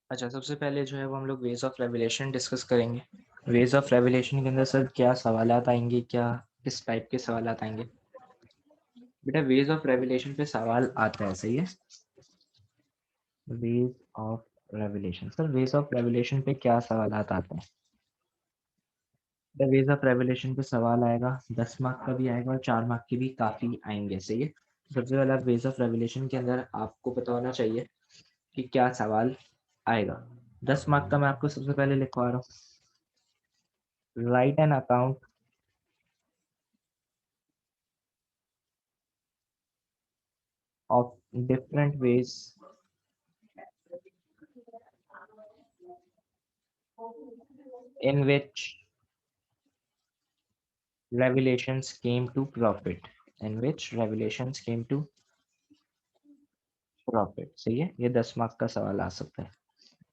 अच्छा, सबसे पहले जो है वो हम लोग वेज ऑफ रेवलेशन डिस्कस करेंगे। वेज ऑफ रेवलेशन के अंदर सर क्या सवालात आएंगे, क्या किस टाइप के सवालात आएंगे? बेटा वेज ऑफ रेवलेशन पे सवाल आता है, सही है। Ways of revelation, sir ways of revelation पे क्या सवालात आते हैं? द वेज ऑफ रेवलेशन पे सवाल आएगा, 10 मार्क का भी आएगा और 4 मार्क के भी काफी आएंगे, सही है। सबसे पहले वेज ऑफ रेवलेशन के अंदर आपको पता होना चाहिए कि क्या सवाल आएगा। 10 मार्क का मैं आपको सबसे पहले लिखवा रहा हूँ। Right an account of different ways in which revelations came to profit, in which revelations came to profit, सही है। ये 10 मार्क का सवाल आ सकता है।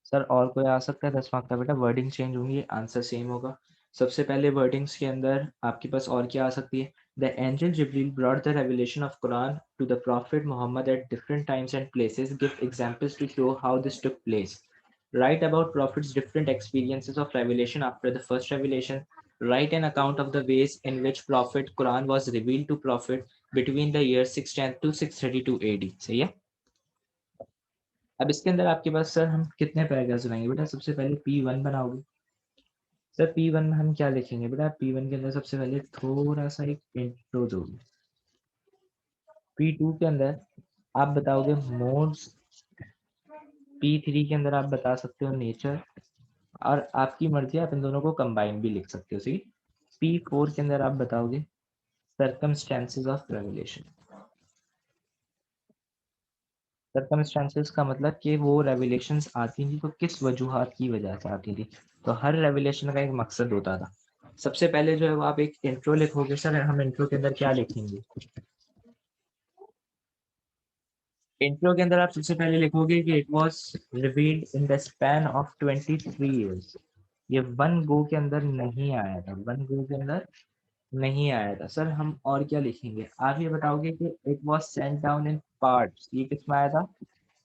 सर और कोई आ सकता है 10 मार्क का? बेटा वर्डिंग चेंज होंगी, आंसर सेम होगा। सबसे पहले वर्डिंग्स के अंदर आपके पास और क्या आ सकती है? The angel Jibril brought the revelation of Quran to the Prophet Muhammad at different times and places. Give examples to show how this took place. Write about Prophet's different experiences of revelation after the first revelation. Write an account of the ways in which Prophet Quran was revealed to Prophet between the years 610 to 632 AD. सही है। अब इसके अंदर आपके पास sir हम कितने paragraph बनाएंगे? बेटा सबसे पहले P1 बनाओगे। सर P1 में हम क्या लिखेंगे? बेटा P1 के अंदर सबसे पहले थोड़ा सा एक इंट्रो दोगे। P2 के अंदर आप बताओगे मोड्स। P3 के अंदर आप बता सकते हो नेचर, और आपकी मर्जी आप इन दोनों को कंबाइन भी लिख सकते हो, सही। P4 के अंदर आप बताओगे सर्कमस्टेंसेस ऑफ रेवलेशन। सर्कमस्टेंसेस का मतलब कि वो रेवलेशंस आती थी तो किस वजूहात की वजह से आती थी। तो हर रेवलेशन का एक मकसद होता था। सबसे पहले जो है वो आप एक इंट्रो लिखोगे। सर हम इंट्रो के अंदर क्या लिखेंगे? इंट्रो के अंदर आप सबसे पहले लिखोगे कि it was revealed in the span of 23 years. ये वन गो के अंदर नहीं आया था, वन गो के अंदर नहीं आया था। सर हम और क्या लिखेंगे? आप ये बताओगे कि it was sent down in parts. ये किसमें आया था?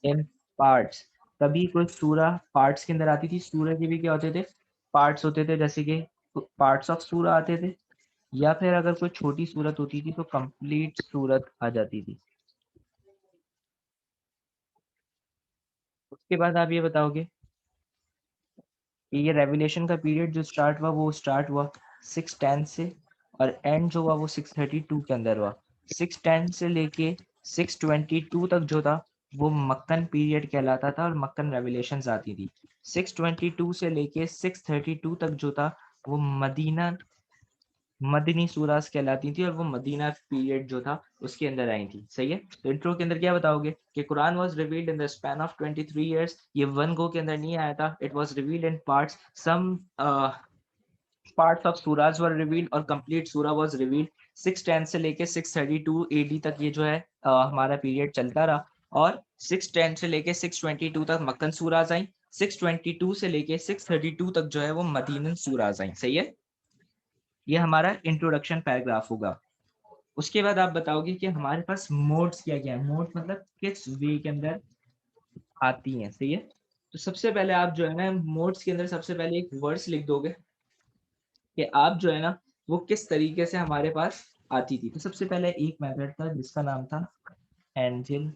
इन पार्ट्स। कभी कोई सूरा पार्ट्स के अंदर आती थी। सूरा के भी क्या होते थे? पार्ट्स होते थे, जैसे कि पार्ट्स ऑफ सूरा आते थे, या फिर अगर कोई छोटी सूरत होती थी तो कंप्लीट सूरत आ जाती थी। उसके बाद आप ये बताओगे कि ये रेवलेशन का पीरियड जो स्टार्ट हुआ वो स्टार्ट हुआ 610 से, और एंड जो हुआ वो 632 के अंदर हुआ। 610 से लेके 622 तक जो था वो मक्कन पीरियड कहलाता था और मक्कन रेवलेशंस आती थी। 622 से लेके 632 तक जो था वो मदनी सूरास कहलाती थी, और वो मदीना पीरियड जो था उसके अंदर आई थी, सही है। तो इंट्रो के अंदर क्या बताओगे कि Quran was revealed in the span of 23 years. ये वन गो के अंदर नहीं आया था, it was revealed in parts. Some parts of surahs were revealed और कंप्लीट सूरा वाज रिवील्ड। 610 से लेके 632 एडी तक ये जो है हमारा पीरियड चलता रहा, और 610 से लेके 622 तक मक्कन सूराज आई। 622 से लेके 632 तक जो है वो मदीनन सूराज आई, सही है। ये हमारा इंट्रोडक्शन पैराग्राफ होगा। उसके बाद आप बताओगे कि हमारे पास मोड्स क्या क्या है। मोड्स मतलब किस वे के अंदर आती हैं, सही है। तो सबसे पहले आप जो है ना मोड्स के अंदर सबसे पहले एक वर्ड्स लिख दोगे कि आप जो है ना वो किस तरीके से हमारे पास आती थी। तो सबसे पहले एक मेथड था जिसका नाम था एंजल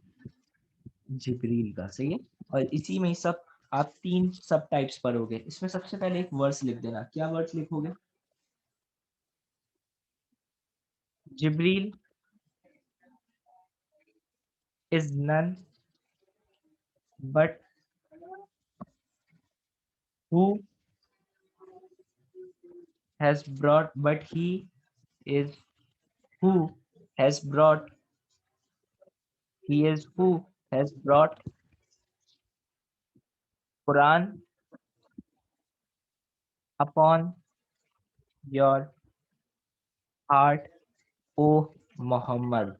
जिब्रील का, सही है। और इसी में सब आप 3 सब टाइप्स पढ़ोगे। इसमें सबसे पहले एक वर्ड्स लिख देना। क्या वर्ड्स लिखोगे? Jibreel is none but who has brought, but he is who has brought, he is who has brought Quran upon your heart, O Muhammad,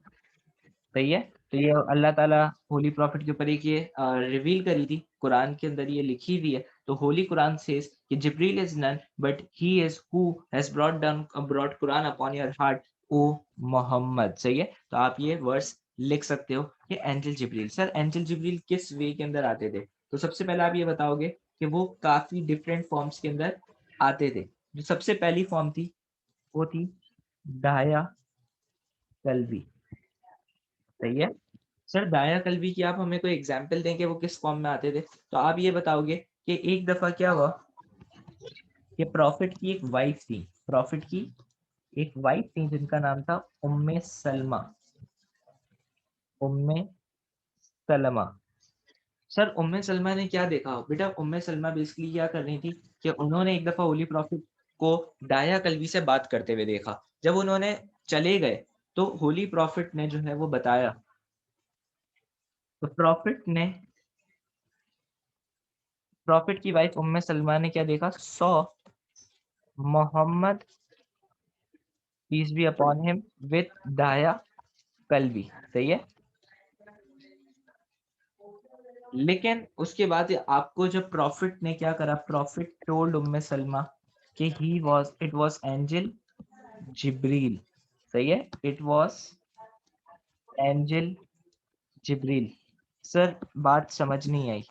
सही है। तो ये अल्लाह ताला होली प्रॉफिट के ऊपर एक ये रिवील करी थी, कुरान के अंदर ये लिखी हुई है। तो होली कुरान सेज कि Jibreel is none but he is who has brought Quran upon your heart O Muhammad, सही है। तो आप ये वर्ड्स लिख सकते हो कि एंजल जिब्रील। सर एंजल जिब्रील किस वे के अंदर आते थे? तो सबसे पहले आप ये बताओगे कि वो काफी डिफरेंट फॉर्म्स के अंदर आते थे। जो सबसे पहली फॉर्म थी वो थी दाया कल्वी। सही है सर, दाया कल्वी की आप हमें कोई एग्जाम्पल देंगे वो किस फॉर्म में आते थे? तो आप ये बताओगे कि एक दफा क्या हुआ कि प्रॉफिट की एक वाइफ थी, प्रॉफिट की एक वाइफ थी जिनका नाम था उम्मे सलमा। उम्मे सलमा। सर उम्मे सलमा ने क्या देखा बेटा? उम्मे सलमा बेसिकली क्या कर रही थी कि उन्होंने एक दफा होली प्रॉफिट को दाया कल्वी से बात करते हुए देखा। जब उन्होंने चले गए तो होली प्रॉफिट ने जो है वो बताया, तो प्रॉफिट की वाइफ उम्मे सलमा ने क्या देखा? So Muhammad peace be upon him with Dihya Kalbi. सही है। लेकिन उसके बाद आपको जब प्रॉफिट ने क्या करा, प्रॉफिट टोल्ड उम्मे सलमा कि he was it was angel Jibreel. सही है, it was angel Jibreel. Sir बात समझ नहीं आई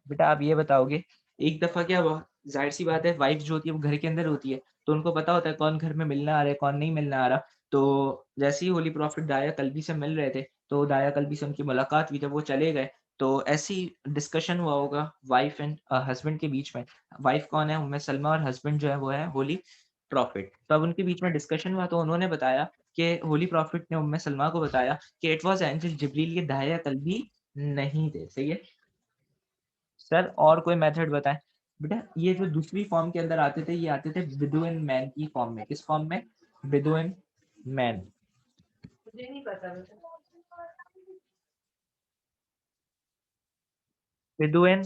बेटा, आप ये बताओगे एक दफा क्या हुआ, जाहिर सी बात है वाइफ जो होती है वो घर के अंदर होती है, तो उनको पता होता है कौन घर में मिलने आ रहा है कौन नहीं मिलने आ रहा। तो जैसे ही होली प्रॉफिट दाया कल्बी से मिल रहे थे तो दाया कल्बी से उनकी मुलाकात हुई, जब वो चले गए तो ऐसी डिस्कशन हुआ होगा वाइफ एंड हस्बैंड के बीच में। वाइफ कौन है? उम्मे सलमा, और हस्बैंड जो है वो है होली प्रॉफिट। तो अब उनके बीच में डिस्कशन हुआ तो उन्होंने बताया कि होली प्रॉफिट ने उम्मे सलमा को बताया कि इट वाज एंजल जिब्रील, ये दाया कल्बी नहीं थे। सही है सर, और कोई मेथड बताएं बेटा। ये जो दूसरी फॉर्म के अंदर आते थे ये आते थे बिदुइन मैन की फॉर्म में। किस फॉर्म में? बिदुइन मैन। मुझे नहीं पता बेटा। बिदुइन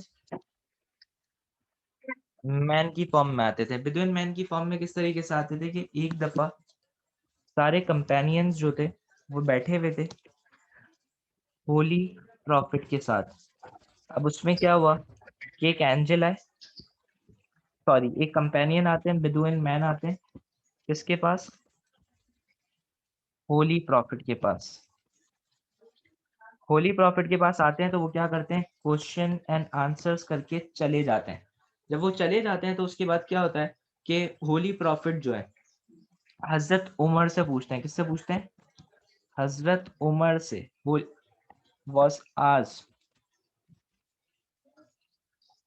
मैन की फॉर्म में आते थे। बिदुइन मैन की फॉर्म में किस तरीके से आते थे कि एक दफा सारे कंपेनियंस जो थे वो बैठे हुए थे होली प्रॉफिट के साथ। अब उसमें क्या हुआ कि एक एंजल आए, सॉरी एक कंपेनियन आते हैं, बिदुइन मैन आते हैं किसके पास? होली प्रॉफिट के पास। होली प्रॉफिट के पास आते हैं तो वो क्या करते हैं, क्वेश्चन एंड आंसर्स करके चले जाते हैं। जब वो चले जाते हैं तो उसके बाद क्या होता है कि होली प्रॉफिट जो है हजरत उमर से पूछते हैं। किससे पूछते हैं? हजरत उमर से। वो वॉज आज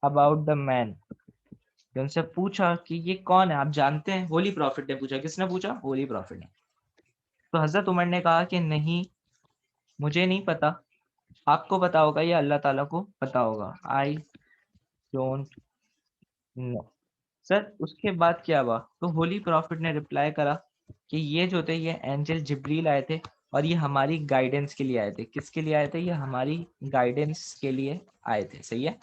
अबाउट द मैन। उनसे पूछा कि ये कौन है, आप जानते हैं? होली प्रॉफिट ने पूछा। किसने पूछा? होली प्रॉफिट ने। तो हजरत उमर ने कहा कि नहीं, मुझे नहीं पता, आपको पता होगा या अल्लाह ताला को पता होगा। I don't know. सर उसके बाद क्या हुआ, तो होली प्रॉफिट ने रिप्लाई करा कि ये जो थे ये एंजल जिब्रील आए थे और ये हमारी गाइडेंस के लिए आए थे। किसके लिए आए थे? ये हमारी गाइडेंस के लिए आए थे। सही है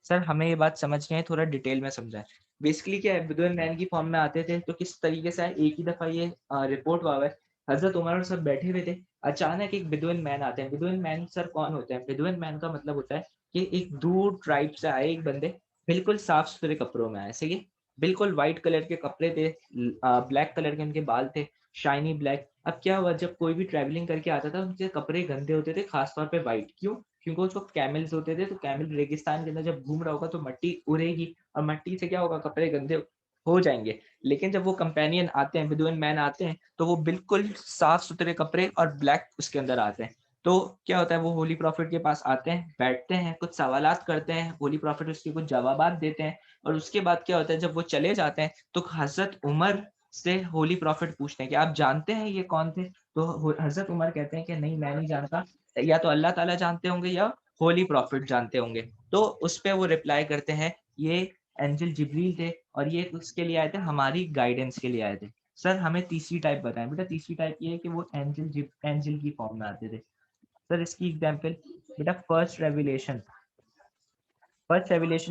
सर, हमें ये बात समझ नहीं आई, थोड़ा डिटेल में समझाएं। बेसिकली क्या है, बिदुइन मैन की फॉर्म में आते थे तो किस तरीके से आए, एक ही दफा ये रिपोर्ट हुआ है। हजरत उमर और सब बैठे हुए थे, अचानक एक बिदुइन मैन आते हैं। बिदुइन मैन सर कौन होते हैं? बिदुइन मैन का मतलब होता है कि एक दूर ट्राइब से आए एक बंदे, बिल्कुल साफ सुथरे कपड़ों में आए। सही है, बिल्कुल व्हाइट कलर के कपड़े थे, ब्लैक कलर के उनके बाल थे, शाइनी ब्लैक। अब क्या हुआ, जब कोई भी ट्रैवलिंग करके आता था उनके कपड़े गंदे होते थे, खासतौर पे व्हाइट। क्यों? क्योंकि उस वक्त कैमल्स होते थे, तो कैमल रेगिस्तान के अंदर जब घूम रहा होगा तो मट्टी उड़ेगी और मट्टी से क्या होगा, कपड़े गंदे हो जाएंगे। लेकिन जब वो कंपेनियन आते हैं, बिदुइन मैन आते हैं, तो वो बिल्कुल साफ सुथरे कपड़े और ब्लैक उसके अंदर आते हैं। तो क्या होता है, वो होली प्रॉफिट के पास आते हैं, बैठते हैं, कुछ सवालात करते हैं, होली प्रॉफिट उसके कुछ जवाबात देते हैं। और उसके बाद क्या होता है, जब वो चले जाते हैं तो हजरत उमर से होली प्रॉफिट पूछते हैं कि आप जानते हैं ये कौन थे? तो हजरत उमर कहते हैं कि नहीं मैं नहीं जानता, या तो अल्लाह ताला जानते होंगे या होली प्रॉफिट जानते होंगे। तो उस पे वो रिप्लाई करते हैं ये एंजल जिब्रील थे और ये उसके लिए आए थे, हमारी गाइडेंस के लिए आए थे। सर हमें तीसरी टाइप बताएं बेटा। तीसरी टाइप ये है कि वो एंजल की फॉर्म में आते थे। सर इसकी एग्जांपल बेटा, फर्स्ट रेवलेशन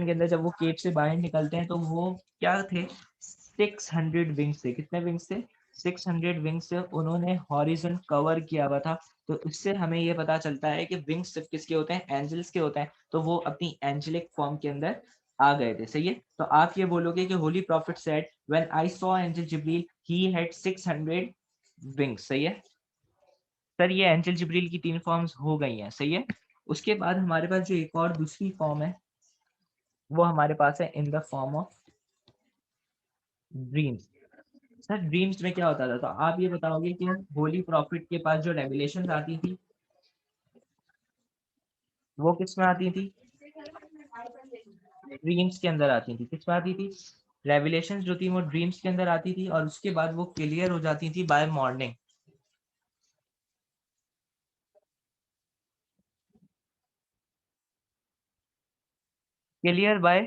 के अंदर जब वो केव से बाहर निकलते हैं तो वो क्या थे, 600 विंग्स थे। कितने विंग्स थे? 600 विंग्स से उन्होंने हॉरिजन कवर किया हुआ था। तो इससे हमें ये पता चलता है कि विंग्स सिर्फ किसके होते हैं? एंजल्स के होते हैं। तो वो अपनी एंजेलिक फॉर्म के अंदर आ गए थे। सही है, तो आप ये बोलोगे कि Holi prophet said when I saw angel Jibril he had 600 wings. सही है सर, ये एंजल जिब्रील की तीन फॉर्म्स हो गई हैं। सही है, उसके बाद हमारे पास जो एक और दूसरी फॉर्म है वो हमारे पास है इन the form of dreams. Sir dreams में क्या होता था, तो आप ये बताओगे कि होली प्रॉफिट के पास जो रेवलेशन आती थी वो किस में आती थी? ड्रीम्स के अंदर आती थी। किस में आती थी? रेवलेशन जो थी वो ड्रीम्स के अंदर आती थी, और उसके बाद वो क्लियर हो जाती थी by morning. Clear by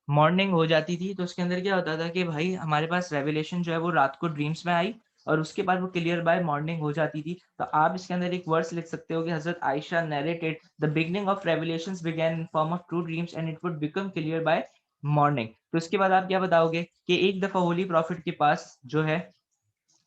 morning हो जाती थी। तो उसके अंदर क्या होता था कि भाई हमारे पास रेवलेशन जो है वो रात को ड्रीम्स में आई, और उसके बाद वो क्लियर बाय मॉर्निंग हो जाती थी। तो आप इसके अंदर एक वर्स लिख सकते हो कि हजरत Aisha narrated the beginning of revelations began in form of true dreams and it would become clear by morning. तो उसके बाद आप क्या बताओगे कि एक दफा होली प्रॉफिट के पास जो है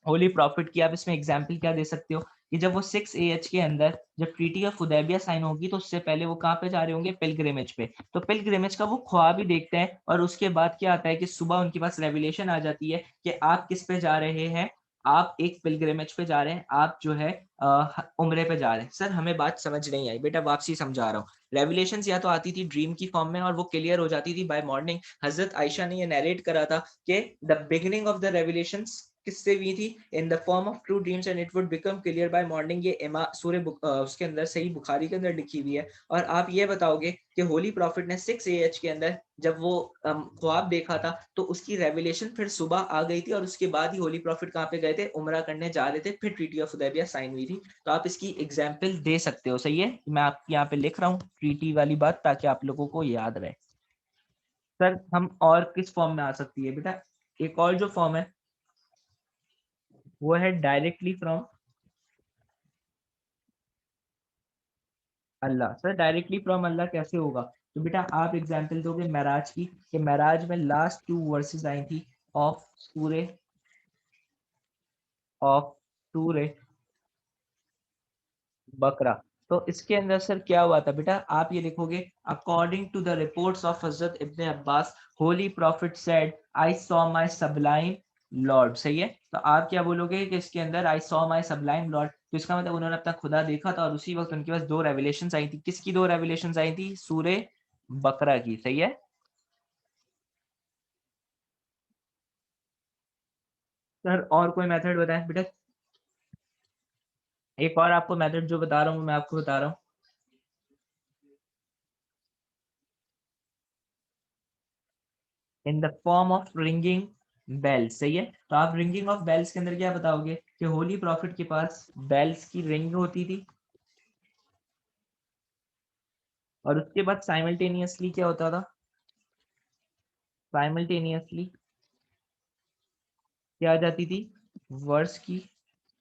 होली प्रॉफिट की, आप इसमें एग्जाम्पल क्या दे सकते हो कि जब वो 6 AH के अंदर जब ट्रीटी ऑफ हुदैबिया साइन होगी तो उससे पहले वो कहाँ पे जा रहे होंगे? पिलग्रिमेज पे। तो पिलग्रिमेज का वो ख्वाब ही देखते हैं, और उसके बाद क्या आता है कि सुबह उनके पास रेवलेशन आ जाती है कि आप किस पे जा रहे हैं? आप एक पिलग्रिमेज पे जा रहे हैं, आप जो है उम्रे पे जा रहे हैं। सर हमें बात समझ नहीं आई बेटा, वापसी समझा रहा हूँ। रेवलेशन या तो आती थी ड्रीम की फॉर्म में और वो क्लियर हो जाती थी बाय मॉर्निंग। हजरत आयशा ने ये नरेट करा था कि the beginning of the revelations किससे हुई थी? In the form of true dreams and it would become clear by morning. ये सूर्य उसके अंदर सही बुखारी के अंदर लिखी हुई है। और आप ये बताओगे कि होली प्रॉफिट ने 6 AH के अंदर जब वो ख्वाब देखा था तो उसकी रेवलेशन फिर सुबह आ गई थी, और उसके बाद ही होली प्रॉफिट कहाँ पे गए थे? उमरा करने जा रहे थे, फिर ट्रीटी ऑफ हुदैबिया साइन हुई थी। तो आप इसकी एग्जाम्पल दे सकते हो। सही है, मैं आप यहाँ पे लिख रहा हूँ ट्रीटी वाली बात ताकि आप लोगों को याद रहे। सर हम और किस फॉर्म में आ सकती है बेटा? एक और जो फॉर्म है वो है directly from Allah. Sir directly from Allah कैसे होगा? तो बेटा आप एग्जांपल दोगे महराज की, कि महराज में लास्ट 2 वर्सेस आई थी ऑफ सूरे ऑफ सूरे बकरा। तो इसके अंदर सर क्या हुआ था बेटा? आप ये लिखोगे according to the reports of Hazrat Ibne Abbas holy prophet said I saw my sublime lord. सही है, तो आप क्या बोलोगे कि इसके अंदर I saw my sublime lord, तो इसका मतलब उन्होंने अपना खुदा देखा था, और उसी वक्त उनके पास 2 रेवलेशंस आई थी। किसकी 2 रेवलेशंस आई थी? सूरे बकरा की। सही है सर, और कोई मेथड बताएं बेटा? एक और आपको मेथड जो बता रहा हूँ मैं आपको बता रहा हूँ in the form of ringing bells. सही है, तो आप रिंगिंग ऑफ बेल्स के अंदर क्या बताओगे कि होली प्रॉफिट के पास बेल्स की रिंग होती थी, और उसके बाद साइमल्टेनियसली क्या होता था? साइमल्टेनियसली क्या आ जाती थी? वर्स की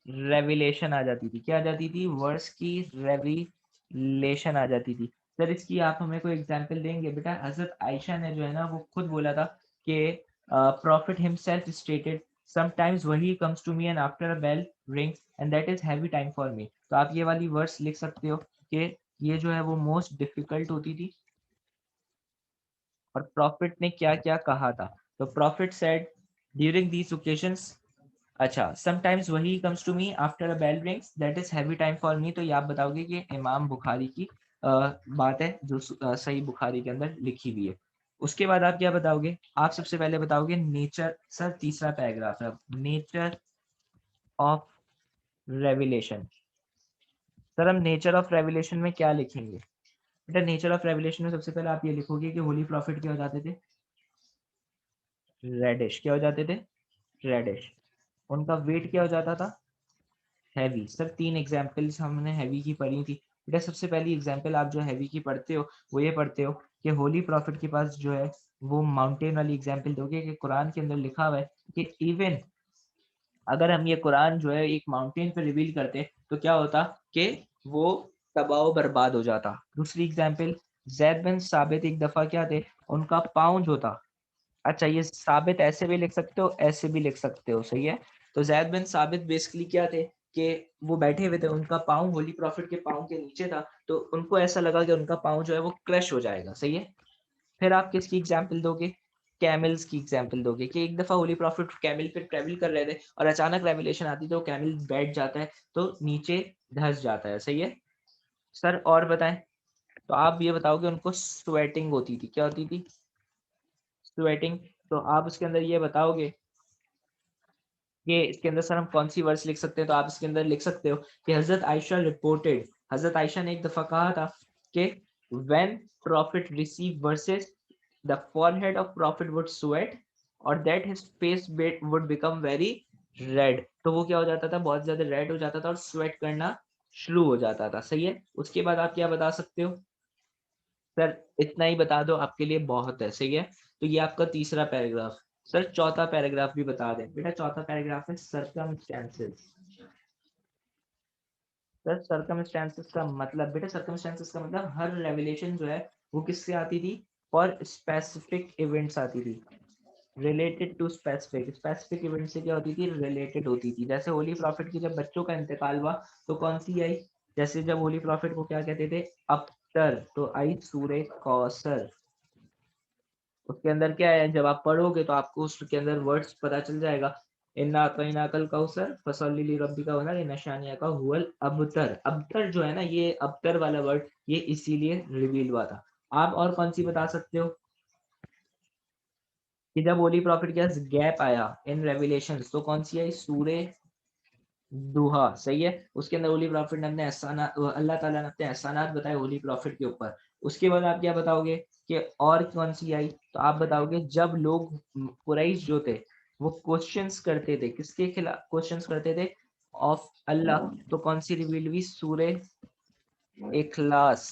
रेविलेशन आ जाती थी। क्या आ जाती थी? वर्स की रेविलेशन आ जाती थी। सर इसकी आप हमें कोई एग्जांपल देंगे बेटा? हजरत आयशा ने जो है ना वो खुद बोला था कि prophet himself stated sometimes wahi comes to me and after a bell rings and that is heavy time for me। तो आप ये वाली वर्स लिख सकते हो कि ये जो है वो मोस्ट डिफिकल्ट होती थी, और प्रॉफिट ने क्या क्या कहा था? तो prophet said during these occasions, अच्छा समटाइम्स वही comes to me after a bell rings that is heavy time for me. तो ये आप बताओगे कि इमाम बुखारी की बात है जो सही बुखारी के अंदर लिखी हुई है। उसके बाद आप क्या बताओगे? आप सबसे पहले बताओगे नेचर। सर तीसरा पैराग्राफ है, नेचर ऑफ रेविलेशन। सर हम नेचर ऑफ रेविलेशन में क्या लिखेंगे बेटा? नेचर ऑफ रेविलेशन में सबसे पहले आप ये लिखोगे कि होली प्रॉफिट क्या हो जाते थे? रेडिश। क्या हो जाते थे? रेडिश। उनका वेट क्या हो जाता था? हैवी। सर 3 एग्जांपल्स हमने हैवी की पढ़ी थी बेटा। सबसे पहली एग्जांपल आप जो हैवी की पढ़ते हो वो ये पढ़ते हो कि होली प्रॉफिट के पास जो है वो माउंटेन वाली एग्जांपल दोगे कि कुरान के अंदर लिखा हुआ है कि इवन अगर हम ये कुरान जो है एक माउंटेन पे रिवील करते तो क्या होता कि वो तबाह बर्बाद हो जाता। दूसरी एग्जांपल, जैद बिन साबित एक दफा क्या थे, उनका पाँव जो था, अच्छा ये साबित ऐसे भी लिख सकते हो ऐसे भी लिख सकते हो। सही है, तो जैद बिन साबित बेसिकली क्या थे कि वो बैठे हुए थे, उनका पाँव होली प्रॉफिट के पाँव के नीचे था, तो उनको ऐसा लगा कि उनका पाँव जो है वो क्रश हो जाएगा। सही है, फिर आप किसकी एग्जाम्पल दोगे? कैमल्स की एग्जाम्पल दोगे कि एक दफा होली प्रॉफिट कैमल पे ट्रेवल कर रहे थे और अचानक रेवलेशन आती है तो कैमल बैठ जाता है तो नीचे धंस जाता है। सही है सर, और बताएं? तो आप ये बताओगे उनको स्वेटिंग होती थी। क्या होती थी? स्वेटिंग। तो आप उसके अंदर ये बताओगे कि इसके अंदर सर हम कौन सी वर्स लिख सकते हैं। तो आप इसके अंदर लिख सकते हो कि हजरत आयशा रिपोर्टेड, हजरत आयशा ने एक दफा कहा था कि when prophet receive verses the forehead of prophet would sweat और that his face would become very red. तो वो क्या हो जाता था, बहुत ज्यादा रेड हो जाता था और स्वेट करना शुरू हो जाता था। सही है। उसके बाद आप क्या बता सकते हो सर, इतना ही बता दो आपके लिए बहुत है। सही है। तो ये आपका तीसरा पैराग्राफ। सर चौथा पैराग्राफ भी बता दें बेटा। चौथा पैराग्राफ है सर्कमस्टेंसेस। सर सर्कमस्टेंसेस का मतलब बेटा, सर्कमस्टेंसेस का मतलब हर रेवलेशन जो है वो किससे आती थी, फॉर स्पेसिफिक इवेंट्स आती थी, related to specific. Specific event से क्या होती थी, रिलेटेड होती थी। जैसे होली प्रॉफिट की जब बच्चों का इंतकाल हुआ तो कौन सी आई, जैसे जब होली प्रॉफिट को क्या कहते थे, अबतर, तो आई सूरे कौसर। उसके अंदर क्या है, जब आप पढ़ोगे तो आपको उसके अंदर वर्ड्स पता चल जाएगा। इन्ना कईना कल कौसर फसल्ली लिरब्बिका हुनर, इन निशानिया का हुवल अबतर। अबतर जो है ना, ये अबतर वाला वर्ड ये इसीलिए रिवील हुआ था। आप और कौन सी बता सकते हो कि जब होली प्रॉफिट के पास गैप आया इन रेवलेशंस, तो कौन सी आई, सूरे दुहा। सही है। उसके अंदर होली प्रॉफिट ने अपने एहसानात, अल्लाह ताला ने अपने एहसानात बताए होली प्रॉफिट के ऊपर। उसके बाद आप क्या बताओगे कि और कौन सी आई, तो आप बताओगे जब लोग कुरैश जो थे वो क्वेश्चंस करते थे, किसके खिलाफ क्वेश्चंस करते थे, ऑफ अल्लाह, तो कौन सी रिवील हुई, सूरे इखलास।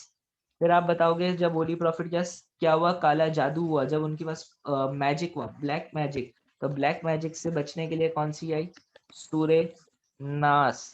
फिर आप बताओगे जब होली प्रॉफिट क्या हुआ, काला जादू हुआ, जब उनके पास मैजिक हुआ, ब्लैक मैजिक, तो ब्लैक मैजिक से बचने के लिए कौन सी आई, सूरे नास।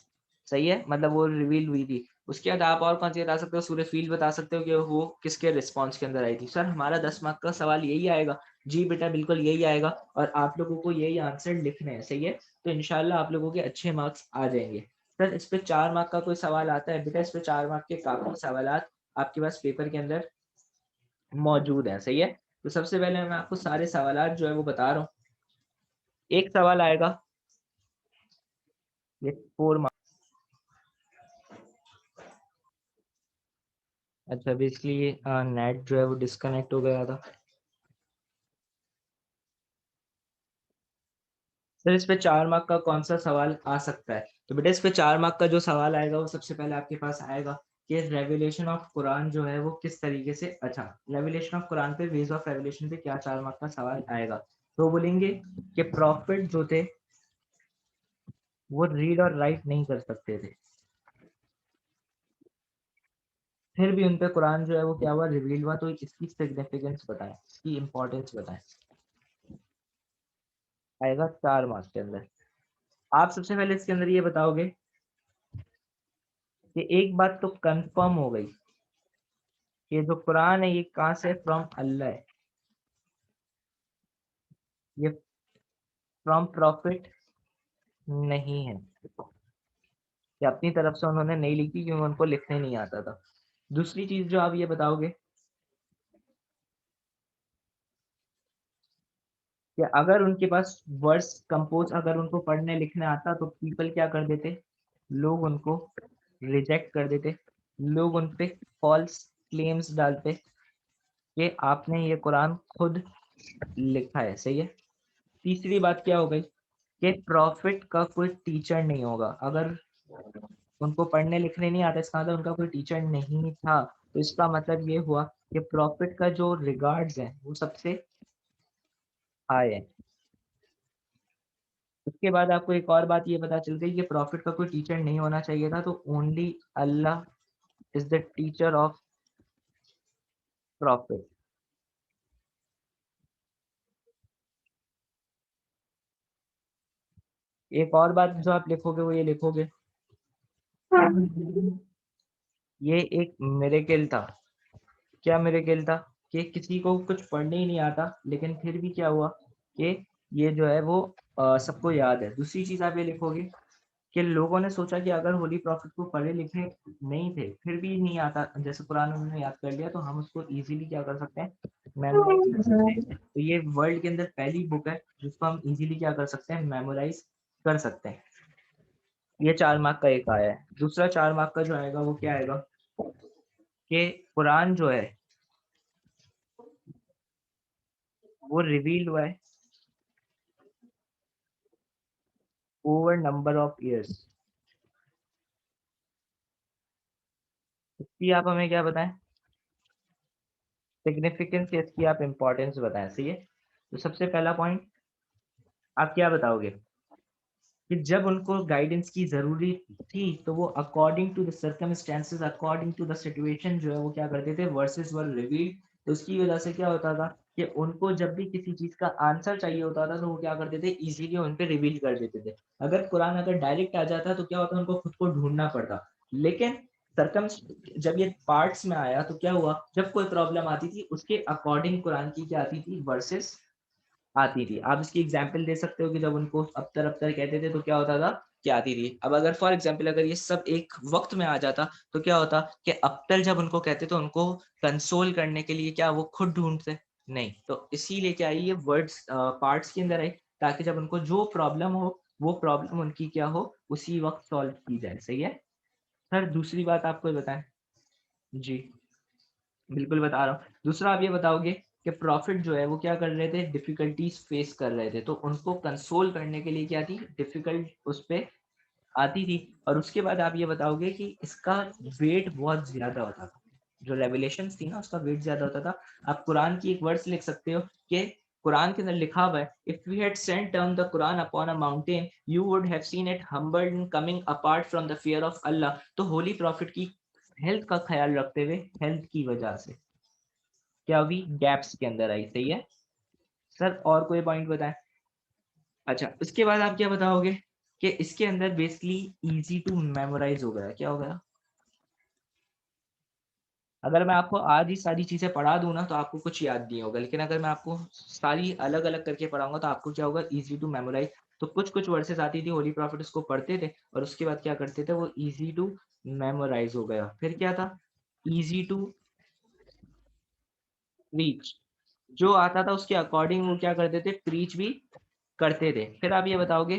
सही है, मतलब वो रिवील हुई थी। उसके बाद आप और कौन सी बता सकते हो, सूर्य फील बता सकते हो कि वो किसके रिस्पॉन्स के अंदर आई थी। सर हमारा 10 मार्क का सवाल यही आएगा। जी बेटा बिल्कुल यही आएगा और आप लोगों को यही आंसर लिखने हैं। सही है। तो इंशाल्लाह आप लोगों के अच्छे मार्क्स आ जाएंगे। सर इस पे 4 मार्क का कोई सवाल आता है बेटा, इस पे 4 मार्क के काफी सवाल आपके पास पेपर के अंदर मौजूद है। सही है। तो सबसे पहले मैं आपको सारे सवाल जो है वो बता रहा हूँ। एक सवाल आएगा, ये 4 मार्क। अच्छा बेसिकली नेट जो है वो डिस्कनेक्ट हो गया था। सर इस पे 4 मार्क का कौन सा सवाल आ सकता है, तो बेटा इस पे 4 मार्क का जो सवाल आएगा वो सबसे पहले आपके पास आएगा कि रेवलेशन ऑफ कुरान जो है वो किस तरीके से, अच्छा रेवलेशन ऑफ कुरान पे, वेज ऑफ रेवलेशन पे क्या 4 मार्क का सवाल आएगा। तो बोलेंगे कि प्रॉफिट जो थे वो रीड और राइट नहीं कर सकते थे, फिर भी उन पे कुरान जो है वो क्या हुआ, रिवील हुआ। तो इसकी सिग्निफिकेंस बताएं, इसकी इंपॉर्टेंस बताएं। आएगा 4 मार्क्स के अंदर। आप सबसे पहले इसके अंदर ये बताओगे कि एक बात तो कंफर्म हो गई, ये जो कुरान है ये कहाँ से, फ्रॉम अल्लाह है, ये फ्रॉम प्रॉफिट नहीं है, ये अपनी तरफ से उन्होंने नहीं लिखी क्योंकि उनको लिखने नहीं आता था। दूसरी चीज जो आप ये बताओगे कि अगर उनके पास वर्ड्स कंपोज, अगर उनको पढ़ने लिखने आता तो पीपल क्या कर देते, लोग उनको रिजेक्ट कर देते, लोग उन पे फॉल्स क्लेम्स डालते कि आपने ये कुरान खुद लिखा है। सही है। तीसरी बात क्या हो गई कि प्रॉफिट का कोई टीचर नहीं होगा। अगर उनको पढ़ने लिखने नहीं आता इसका मतलब उनका कोई टीचर नहीं था, तो इसका मतलब ये हुआ कि प्रॉफिट का जो रिगार्ड्स है वो सबसे हाई है। उसके बाद आपको एक और बात ये पता चल गई कि प्रॉफिट का कोई टीचर नहीं होना चाहिए था, तो only Allah is the teacher of profit. एक और बात जो आप लिखोगे वो ये लिखोगे, ये एक मिरेकल था। क्या मिरेकल था, कि किसी को कुछ पढ़ने ही नहीं आता लेकिन फिर भी क्या हुआ कि ये जो है वो सबको याद है। दूसरी चीज आप ये लिखोगे कि लोगों ने सोचा कि अगर होली प्रॉफिट को पढ़े लिखे नहीं थे फिर भी नहीं आता, जैसे कुरान उन्होंने याद कर लिया, तो हम उसको इजीली क्या कर सकते हैं, मेमोराइज कर सकते हैं। तो ये वर्ल्ड के अंदर पहली बुक है जिसको हम इजीली क्या कर सकते हैं, मेमोराइज कर सकते हैं। ये 4 मार्क का एक आया है। दूसरा 4 मार्क का जो आएगा वो क्या आएगा कि कुरान जो है वो रिवील्ड हुआ है ओवर नंबर ऑफ ईयर्स। इसकी आप हमें क्या बताएं, सिग्निफिकेंस या इसकी आप इम्पोर्टेंस बताएं। सही है, तो सबसे पहला पॉइंट आप क्या बताओगे कि जब उनको गाइडेंस की जरूरी थी तो वो according to the circumstances, according to the situation जो है वो क्या करते थे, वर्सेस वर रिवील्ड। तो उसकी वजह से क्या होता था कि उनको जब भी किसी चीज का आंसर चाहिए होता था तो वो क्या करते थे, इजीली उन पे रिवील कर देते थे। अगर कुरान अगर डायरेक्ट आ जाता तो क्या होता, उनको खुद को ढूंढना पड़ता। लेकिन सरकम जब ये पार्ट्स में आया तो क्या हुआ, जब कोई प्रॉब्लम आती थी उसके अकॉर्डिंग कुरान की क्या आती थी, वर्सेस आती थी। आप इसकी एग्जाम्पल दे सकते हो कि जब उनको अबतर कहते थे तो क्या होता था, क्या आती थी। अब अगर फॉर एग्जाम्पल अगर ये सब एक वक्त में आ जाता तो क्या होता कि अबतर जब उनको कहते तो उनको कंसोल करने के लिए क्या वो खुद ढूंढते, नहीं। तो इसीलिए क्या है, ये वर्ड्स पार्ट्स के अंदर है, ताकि जब उनको जो प्रॉब्लम हो वो प्रॉब्लम उनकी क्या हो, उसी वक्त सॉल्व की जाए। सही है सर, दूसरी बात आपको बताएं। जी बिल्कुल बता रहा हूँ। दूसरा आप ये बताओगे कि प्रॉफिट जो है वो क्या कर रहे थे, डिफिकल्टीज फेस कर रहे थे, तो उनको कंसोल करने के लिए क्या थी, डिफिकल्ट उस पे आती थी। और उसके बाद आप ये बताओगे कि इसका वेट बहुत ज्यादा होता था, जो रेवलेशन थी ना उसका वेट ज्यादा होता था। आप कुरान की एक वर्ड्स लिख सकते हो कि कुरान के अंदर लिखा हुआ है, if we had sent down the Quran upon a mountain you would have seen it humbled and coming apart from the fear of Allah. तो होली प्रॉफिट की हेल्थ का ख्याल रखते हुए, हेल्थ की वजह से क्या हुई, गैप्स के अंदर आई। सही है सर, और कोई पॉइंट बताएं। अच्छा, उसके बाद आप क्या बताओगे कि इसके अंदर बेसिकली इजी टू मेमोराइज हो गया, क्या हो गया। अगर मैं आपको आज ही सारी चीजें पढ़ा दूं ना तो आपको कुछ याद नहीं होगा, लेकिन अगर मैं आपको सारी अलग अलग करके पढ़ाऊंगा तो आपको क्या होगा, इजी टू मेमोराइज। तो कुछ कुछ वर्सेस आती थी, होली प्रॉफिट उसको पढ़ते थे और उसके बाद क्या करते थे, वो इजी टू मेमोराइज हो गया। फिर क्या था, इजी टू रीच, जो आता था उसके अकॉर्डिंग वो क्या करते थे, प्रीच भी करते थे। फिर आप ये बताओगे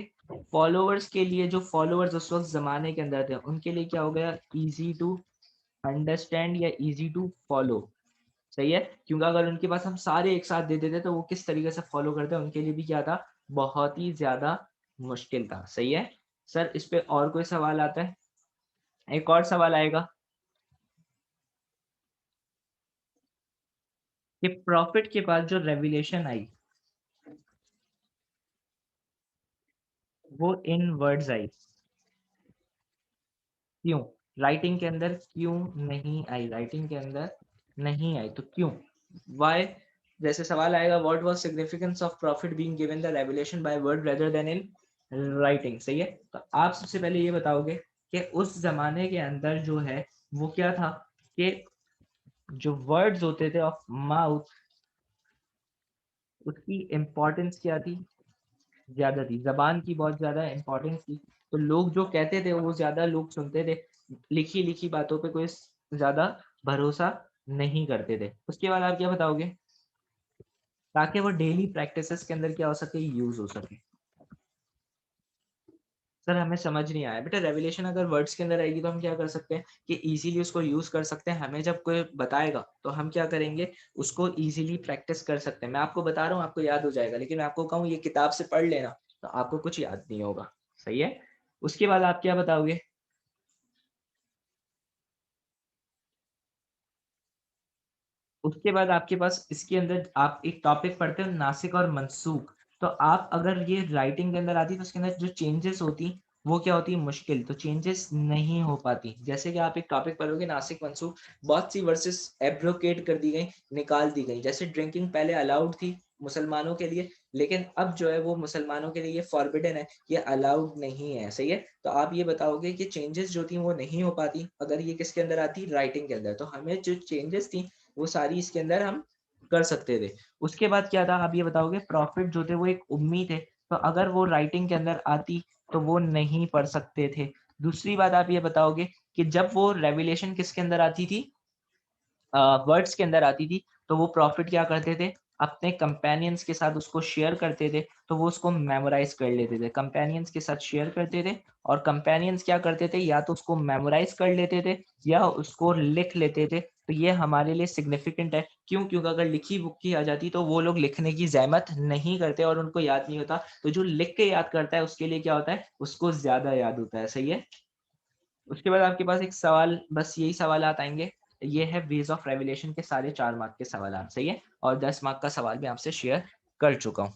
फॉलोअर्स के लिए, जो फॉलोअर्स उस वक्त जमाने के अंदर थे उनके लिए क्या हो गया, इजी टू अंडरस्टैंड या इजी टू फॉलो। सही है, क्योंकि अगर उनके पास हम सारे एक साथ दे देते तो वो किस तरीके से फॉलो करते हैं, उनके लिए भी क्या था, बहुत ही ज्यादा मुश्किल था। सही है सर, इस पे और कोई सवाल आता है, एक और सवाल आएगा कि प्रॉफिट के बाद जो रेवलेशन आई वो इन वर्ड्स आई, क्यों राइटिंग के अंदर क्यों नहीं आई, राइटिंग के अंदर नहीं आई तो क्यों, वाई। जैसे सवाल आएगा what was significance of profit being given the revelation by word rather then in writing. सही है, तो आप सबसे पहले ये बताओगे कि उस जमाने के अंदर जो है वो क्या था, कि जो वर्ड्स होते थे ऑफ माउथ उसकी इम्पोर्टेंस क्या थी, ज्यादा थी, जबान की बहुत ज्यादा इंपॉर्टेंस थी। तो लोग जो कहते थे वो ज्यादा लोग सुनते थे, लिखी लिखी बातों पे कोई ज्यादा भरोसा नहीं करते थे। उसके बाद आप क्या बताओगे, ताकि वो डेली प्रैक्टिसेस के अंदर क्या हो सके, यूज हो सके। सर हमें समझ नहीं आया बेटा, रेवलेशन अगर वर्ड्स के अंदर आएगी तो हम क्या कर सकते हैं कि इजीली उसको यूज कर सकते हैं। हमें जब कोई बताएगा तो हम क्या करेंगे, उसको इजीली प्रैक्टिस कर सकते हैं। मैं आपको बता रहा हूँ आपको याद हो जाएगा, लेकिन मैं आपको कहूँ ये किताब से पढ़ लेना तो आपको कुछ याद नहीं होगा। सही है, उसके बाद आप क्या बताओगे, उसके बाद आपके पास इसके अंदर आप एक टॉपिक पढ़ते हो नासिक और मनसूख। तो आप अगर ये राइटिंग के अंदर आती तो उसके अंदर जो चेंजेस होती वो क्या होती, मुश्किल, तो चेंजेस नहीं हो पाती। जैसे कि आप एक टॉपिक पढ़ोगे नासिक मनसूख, बहुत सी वर्सेस एब्रोकेट कर दी गई, निकाल दी गई। जैसे ड्रिंकिंग पहले अलाउड थी मुसलमानों के लिए, लेकिन अब जो है वो मुसलमानों के लिए फॉरबिडन है, ये अलाउड नहीं है। सही है, तो आप ये बताओगे कि चेंजेस जो थी वो नहीं हो पाती अगर ये किसके अंदर आती, राइटिंग के अंदर। तो हमें जो चेंजेस थी वो सारी इसके अंदर हम कर सकते थे। उसके बाद क्या था, आप ये बताओगे प्रॉफिट जो थे वो एक उम्मी थे, तो अगर वो राइटिंग के अंदर आती तो वो नहीं पढ़ सकते थे। दूसरी बात आप ये बताओगे कि जब वो रेवलेशन किसके अंदर आती थी, वर्ड्स के अंदर आती थी, तो वो प्रॉफिट क्या करते थे, अपने कंपेनियंस के साथ उसको शेयर करते थे तो वो उसको मेमोराइज कर लेते थे, कंपेनियंस के साथ शेयर करते थे और कंपेनियंस क्या करते थे, या तो उसको मेमोराइज कर लेते थे या उसको लिख लेते थे। तो ये हमारे लिए सिग्निफिकेंट है, क्यों? क्योंकि अगर लिखी बुक की आ जाती तो वो लोग लिखने की ज़हमत नहीं करते और उनको याद नहीं होता। तो जो लिख के याद करता है उसके लिए क्या होता है, उसको ज़्यादा याद होता है। सही है? उसके बाद आपके पास एक सवाल, बस यही सवालात आएँगे। ये है वेज़ ऑफ रेवलेशन के सारे 4 मार्क के सवालात, सही है? और 10 मार्क का सवाल भी आपसे शेयर कर चुका हूँ।